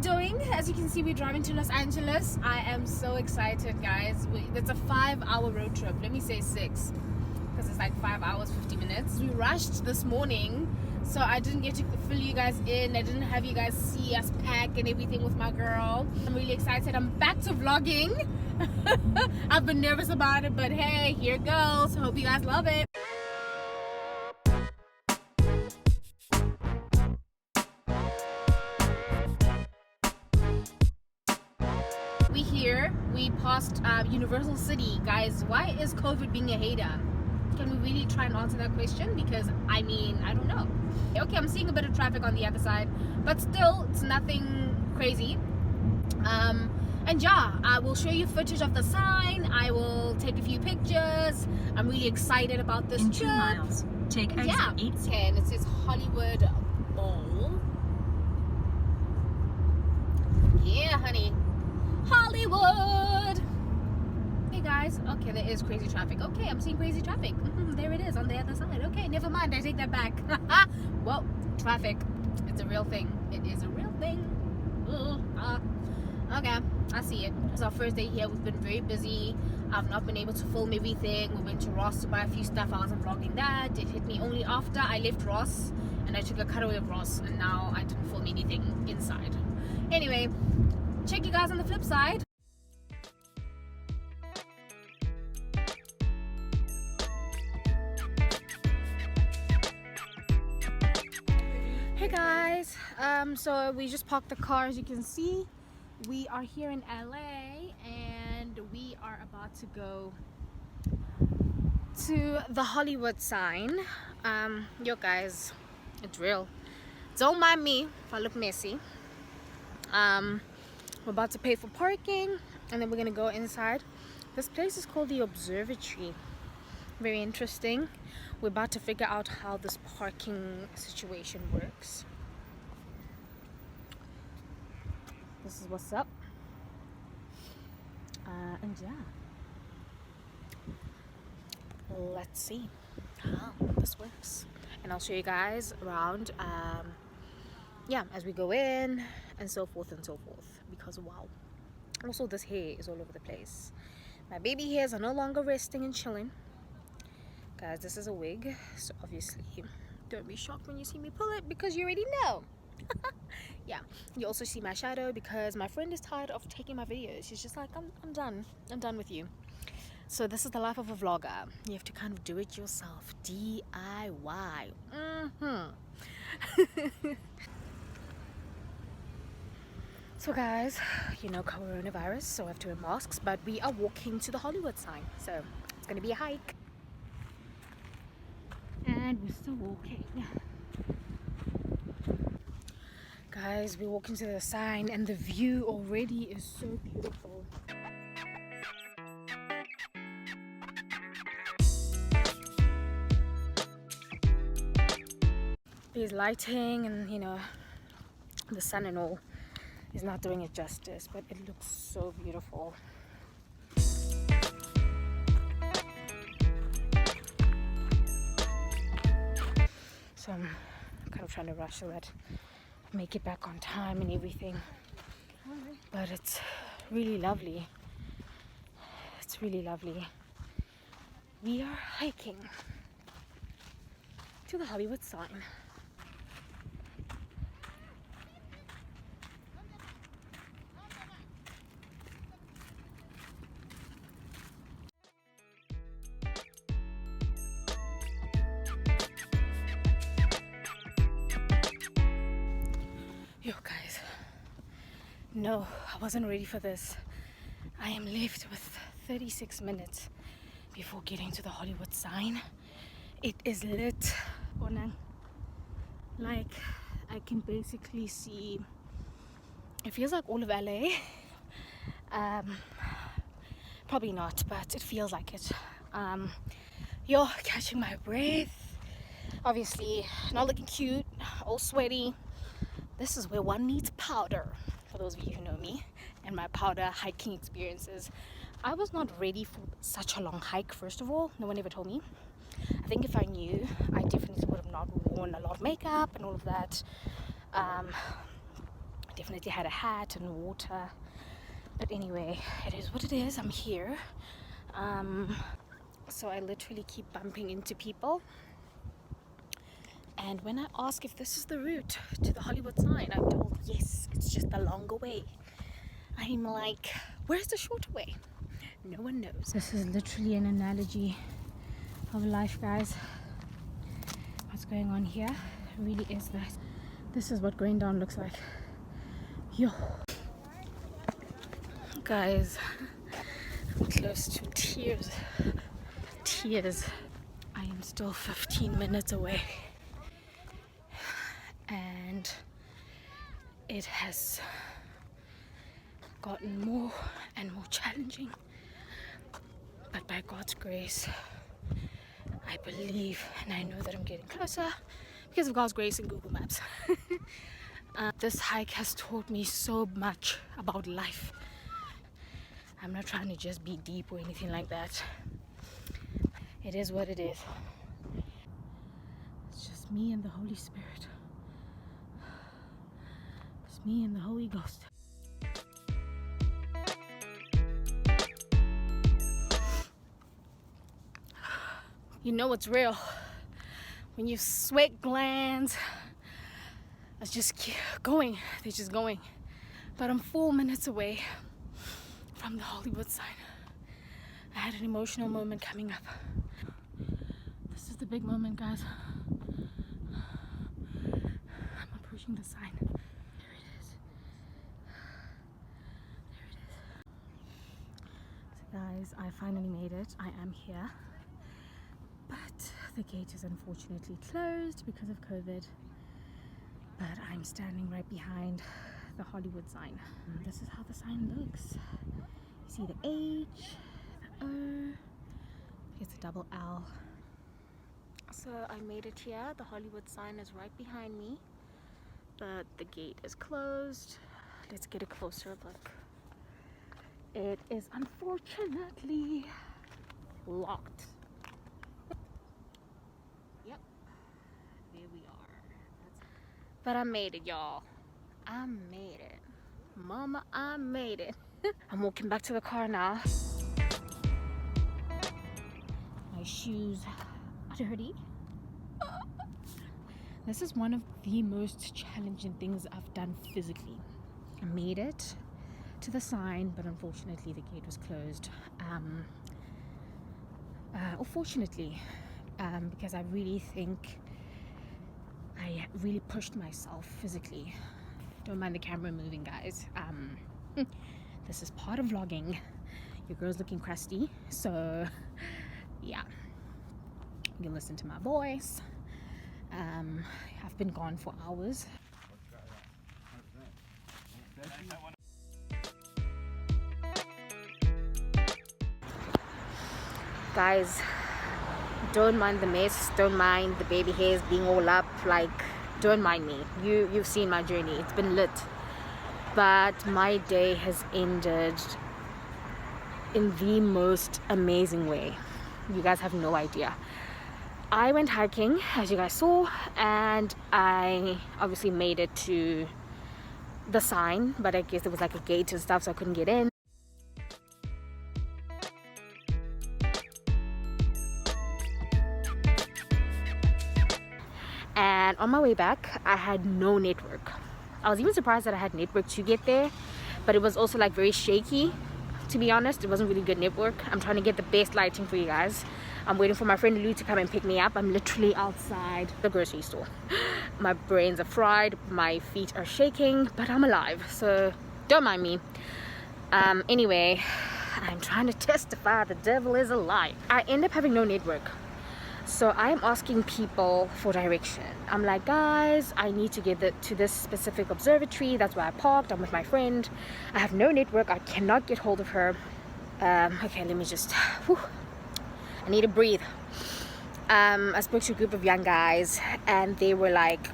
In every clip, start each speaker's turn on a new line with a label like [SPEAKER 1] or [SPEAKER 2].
[SPEAKER 1] doing? As you can see, we're driving to Los Angeles. I am so excited, guys. It's a 5-hour road trip. Let me say 6, because it's like 5 hours 50 minutes. We rushed this morning, so I didn't get to fill you guys in. I didn't have you guys see us pack and everything with my girl. I'm really excited. I'm back to vlogging. I've been nervous about it, but hey, here it goes. Hope you guys love it. We here. We passed Universal City. Guys, why is COVID being a hater? Can we really try and answer that question? Because I mean, I don't know. Okay, I'm seeing a bit of traffic on the other side, but still, it's nothing crazy. And yeah, I will show you footage of the sign. I will take a few pictures. I'm really excited about this trip.
[SPEAKER 2] 2 miles, take exit 8.
[SPEAKER 1] And it says Hollywood Bowl. Yeah, honey. Hollywood. Hey guys. Okay, there is crazy traffic. Okay, I'm seeing crazy traffic. There it is on the other side. Okay, never mind. I take that back. Well, traffic. It's a real thing. It is a real thing. Okay, I see it. It's our first day here. We've been very busy. I've not been able to film everything. We went to Ross to buy a few stuff. I wasn't vlogging that. It hit me only after I left Ross and I took a cutaway of Ross, and now I didn't film anything inside. Anyway, check you guys on the flip side. Hey guys, so we just parked the car. As you can see, we are here in LA and we are about to go to the Hollywood sign. Yo guys, it's real. Don't mind me if I look messy. We're about to pay for parking and then we're gonna go inside. This place is called the Observatory. Very interesting. We're about to figure out how this parking situation works. This is what's up. And yeah, let's see how this works. And I'll show you guys around, yeah, as we go in and so forth and so forth. Because wow. Also, this hair is all over the place. My baby hairs are no longer resting and chilling. Guys, this is a wig, so obviously don't be shocked when you see me pull it, because you already know. Yeah, you also see my shadow because my friend is tired of taking my videos. She's just like, I'm done with you. So this is the life of a vlogger. You have to kind of do it yourself, DIY. So guys, you know, coronavirus, so I have to wear masks, but we are walking to the Hollywood sign, so it's gonna be a hike. And we're still walking. Guys, we're walking to the sign and the view already is so beautiful. There's lighting and, you know, the sun and all is not doing it justice, but it looks so beautiful. So I'm kind of trying to rush so that I make it back on time and everything. But it's really lovely. It's really lovely. We are hiking to the Hollywood sign. Yo guys, no, I wasn't ready for this. I am left with 36 minutes before getting to the Hollywood sign. It is lit. Like, I can basically see, it feels like all of LA. Probably not, but it feels like it. You're catching my breath. Obviously, not looking cute, all sweaty. This is where one needs powder, for those of you who know me and my powder hiking experiences. I was not ready for such a long hike, first of all. No one ever told me. I think if I knew, I definitely would have not worn a lot of makeup and all of that. definitely had a hat and water. But anyway, it is what it is. I'm here. So I literally keep bumping into people. And when I ask if this is the route to the Hollywood sign, I'm told yes, it's just the longer way. I'm like, where's the shorter way? No one knows. This is literally an analogy of life, guys. What's going on here really is that this is what going down looks like. Yo. Guys, I'm close to tears. I am still 15 minutes away. And it has gotten more and more challenging. But by God's grace, I believe and I know that I'm getting closer because of God's grace and Google Maps. This hike has taught me so much about life. I'm not trying to just be deep or anything like that. It is what it is. It's just me and the Holy Spirit. It's me and the Holy Ghost. You know it's real when your sweat glands are just going. They're just going. But I'm 4 minutes away from the Hollywood sign. I had an emotional moment coming up. This is the big moment, guys. I'm approaching the sign. There it is. There it is. So guys, I finally made it. I am here. But the gate is unfortunately closed because of COVID. But I'm standing right behind the Hollywood sign. This is how the sign looks. You see the H, the O, it's a double L. So I made it here. The Hollywood sign is right behind me, but the gate is closed. Let's get a closer look. It is unfortunately locked. Yep, there we are. But I made it, y'all. I made it. Mama, I made it. I'm walking back to the car now. My shoes are dirty. This is one of the most challenging things I've done physically. I made it to the sign, but unfortunately the gate was closed. Or fortunately, because I really think I really pushed myself physically. Don't mind the camera moving, guys. This is part of vlogging. Your girl's looking crusty, so yeah, you can listen to my voice. I've been gone for hours. Guys, don't mind the mess, don't mind the baby hairs being all up, like, don't mind me. You've seen my journey. It's been lit. But my day has ended in the most amazing way. You guys have no idea. I went hiking, as you guys saw, and I obviously made it to the sign, but I guess there was like a gate and stuff, so I couldn't get in. And on my way back, I had no network. I was even surprised that I had network to get there, but it was also like very shaky, to be honest. It wasn't really good network. I'm trying to get the best lighting for you guys. I'm waiting for my friend Lou to come and pick me up. I'm literally outside the grocery store. My brains are fried, my feet are shaking, but I'm alive, so don't mind me. Anyway, I'm trying to testify the devil is a lie. I end up having no network. So I am asking people for direction. I'm like, guys, I need to get to this specific observatory. That's where I parked. I'm with my friend. I have no network. I cannot get hold of her. Okay, let me just, whew. I need to breathe. I spoke to a group of young guys and they were like,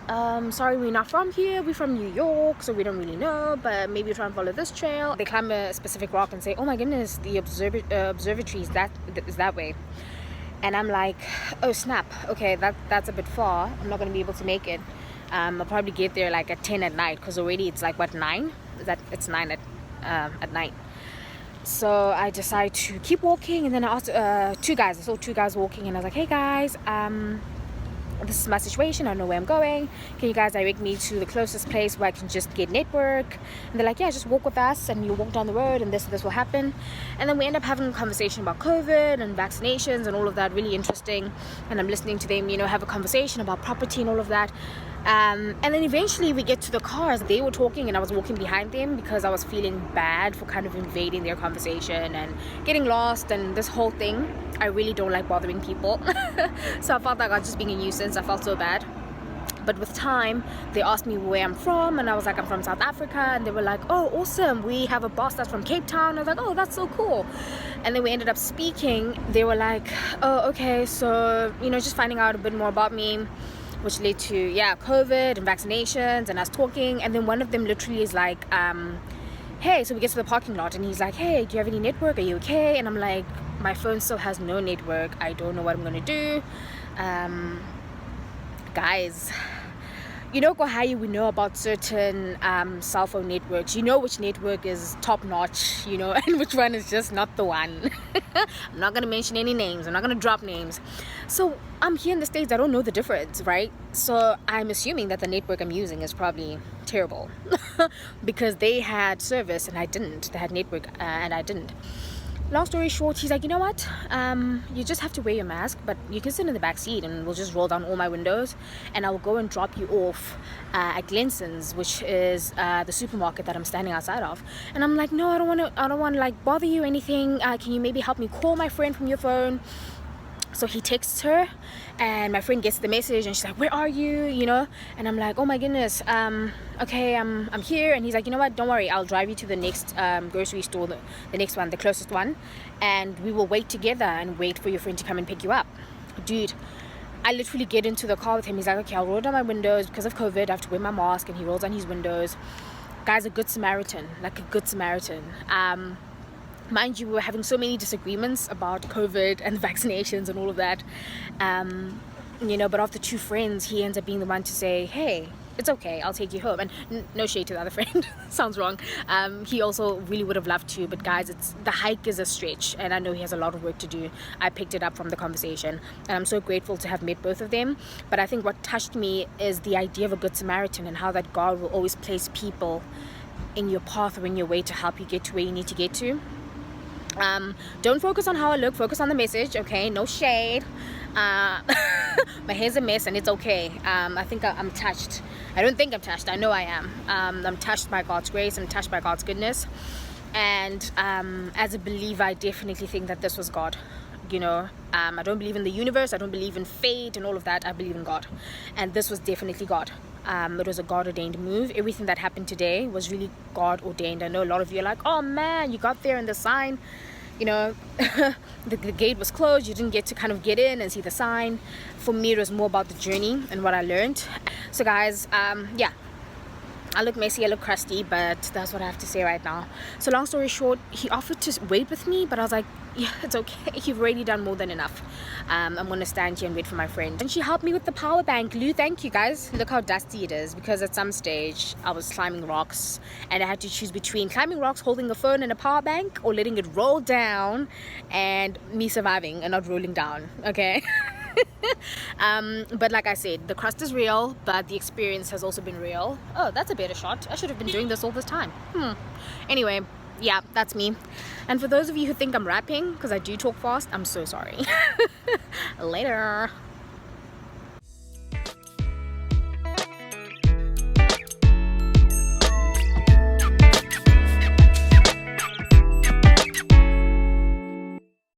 [SPEAKER 1] sorry, we're not from here. We're from New York, so we don't really know, but maybe try and follow this trail. They climb a specific rock and say, oh my goodness, the observatory is that way. And I'm like, oh snap, okay, that's a bit far. I'm not gonna be able to make it. I'll probably get there like at 10 at night, because already it's like what, 9? It's 9 at night. So I decided to keep walking, and then I asked I saw two guys walking, and I was like, hey guys, this is my situation, I don't know where I'm going, can you guys direct me to the closest place where I can just get network? And they're like, yeah, just walk with us and you walk down the road and this will happen. And then we end up having a conversation about COVID and vaccinations and all of that, really interesting. And I'm listening to them, have a conversation about property and all of that. And then eventually we get to the cars. They were talking and I was walking behind them because I was feeling bad for kind of invading their conversation and getting lost and this whole thing. I really don't like bothering people. So I felt like I was just being a nuisance. I felt so bad. But with time, they asked me where I'm from, and I was like, I'm from South Africa. And they were like, oh, awesome, we have a boss that's from Cape Town. I was like, oh, that's so cool. And then we ended up speaking. They were like, oh, okay, so just finding out a bit more about me, which led to COVID and vaccinations and us talking. And then one of them literally is like, hey, so we get to the parking lot and he's like, hey, do you have any network, are you okay? And I'm like, my phone still has no network, I don't know what I'm gonna do. Guys, how we know about certain cell phone networks, which network is top notch, and which one is just not the one. I'm not gonna mention any names, I'm not gonna drop names. So I'm here in the States, I don't know the difference, right? So I'm assuming that the network I'm using is probably terrible because they had service and I didn't. They had network and I didn't. Long story short, he's like, you know what, you just have to wear your mask, but you can sit in the back seat and we'll just roll down all my windows and I'll go and drop you off at Glenson's, which is the supermarket that I'm standing outside of. And I'm like, no, I don't want to like bother you or anything. Can you maybe help me call my friend from your phone? So he texts her and my friend gets the message and she's like, where are you? And I'm like, oh my goodness, okay, I'm here. And he's like, you know what, don't worry, I'll drive you to the next grocery store, the next one, the closest one, and we will wait together and wait for your friend to come and pick you up. Dude, I literally get into the car with him. He's like, okay, I'll roll down my windows because of COVID, I have to wear my mask. And he rolls down his windows. Guy's a good Samaritan, like a good Samaritan. Mind you, we were having so many disagreements about COVID and vaccinations and all of that. But after 2 friends, he ends up being the one to say, hey, it's okay, I'll take you home. And no shade to the other friend, sounds wrong. He also really would have loved to, but guys, the hike is a stretch and I know he has a lot of work to do. I picked it up from the conversation and I'm so grateful to have met both of them. But I think what touched me is the idea of a good Samaritan and how that God will always place people in your path or in your way to help you get to where you need to get to. Don't focus on how I look, focus on the message, okay? No shade. My hair's a mess and it's okay. I think I'm touched. I don't think I'm touched, I know I am. I'm touched by God's grace, I'm touched by God's goodness. And as a believer, I definitely think that this was God. I don't believe in the universe, I don't believe in fate and all of that. I believe in God, and this was definitely God. It was a God ordained move. Everything that happened today was really God ordained. I know a lot of you are like, oh man, you got there and the sign, the gate was closed, you didn't get to kind of get in and see the sign. For me, it was more about the journey and what I learned. So guys, I look messy, I look crusty, but that's what I have to say right now. So long story short, he offered to wait with me, but I was like, yeah, it's okay, you've already done more than enough. I'm gonna stand here and wait for my friend. And she helped me with the power bank. Lou, thank you guys. Look how dusty it is, because at some stage I was climbing rocks and I had to choose between climbing rocks, holding a phone and a power bank, or letting it roll down and me surviving and not rolling down, okay? But like I said, the crust is real, but the experience has also been real. Oh, that's a better shot. I should have been doing this all this time. Anyway, yeah, that's me. And for those of you who think I'm rapping, because I do talk fast, I'm so sorry. Later.